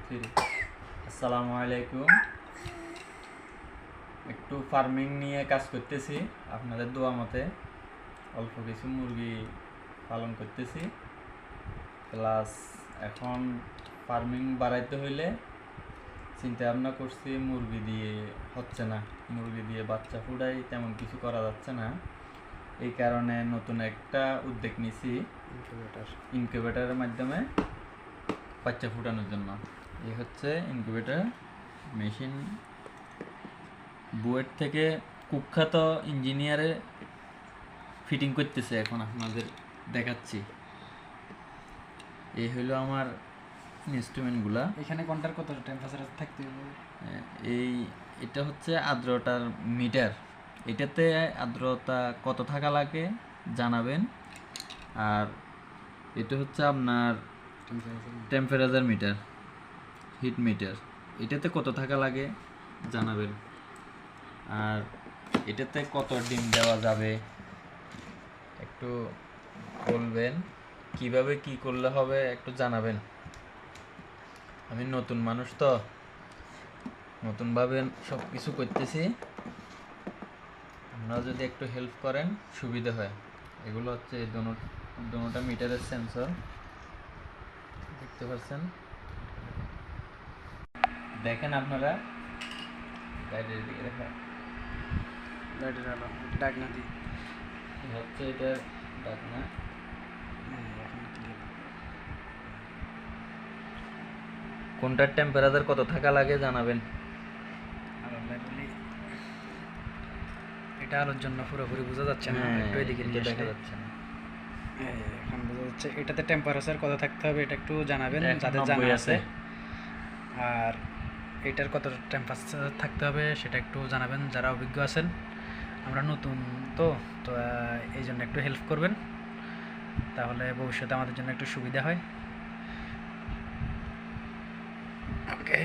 আসসালামু আলাইকুম। একটু ফার্মিং নিয়ে কাজ করতেছি, আপনাদের দোয়া মতে অল্প কিছু মুরগি পালন করতেছি। প্লাস এখন ফার্মিং বাড়াইতে হইলে চিন্তা ভাবনা করছি, মুরগি দিয়ে হচ্ছে না, মুরগি দিয়ে বাচ্চা ফুটাই তেমন কিছু করা যাচ্ছে না। এই কারণে নতুন একটা উদ্যোগ নিছি, ইনকিউবেটরের মাধ্যমে বাচ্চা ফুটানোর জন্য। এই হচ্ছে ইনকিউবেটর মেশিন, বুয়েট থেকে কুখ্যাত ইঞ্জিনিয়ারে ফিটিং করতেছে, এখন আপনাদের দেখাচ্ছি। এই হলো আমার ইনস্ট্রুমেন্টগুলা। এখানে কোনটার কত টেম্পারেচার থাকতে হবে? এটা হচ্ছে আর্দ্রতার মিটার, এটাতে আর্দ্রতা কত থাকা লাগে জানাবেন। আর এটা হচ্ছে আপনার টেম্পারেচার মিটার, হিট মিটার, এটাতে কত থাকা লাগে জানাবেন। আর এটাতে কত ডিম দেওয়া যাবে একটু বলবেন, কিভাবে কি করলে হবে একটু জানাবেন। আমি নতুন মানুষ তো, নতুনভাবে সব কিছু করতেছি, আপনারা যদি একটু হেল্প করেন সুবিধা হয়। এগুলো হচ্ছে দুটোটা মিটারের সেন্সর, দেখতে পাচ্ছেন, দেখেন আপনারা। লাইটের দিকে দেখা লাইটের আলো ডাকনা দি হচ্ছে এটা ডাকনা। কোনটার টেম্পারেচার কত থাকা লাগে জানাবেন। এটা আলোর জন্য পুরোপুরি বোঝা যাচ্ছে না, একটু এদিকে নিয়ে দেখা যাচ্ছে না। এখন বোঝা যাচ্ছে। এটাতে টেম্পারেচার কত থাকতে হবে এটা একটু জানাবেন, যাদের জানা আছে। আর এটার কত টেম্পারেচার থাকতে হবে সেটা একটু জানাবেন যারা অভিজ্ঞ আছেন। আমরা নতুন তো তো এই জন্য একটু হেল্প করবেন, তাহলে ভবিষ্যতে আমাদের জন্য একটু সুবিধা হয়। ওকে।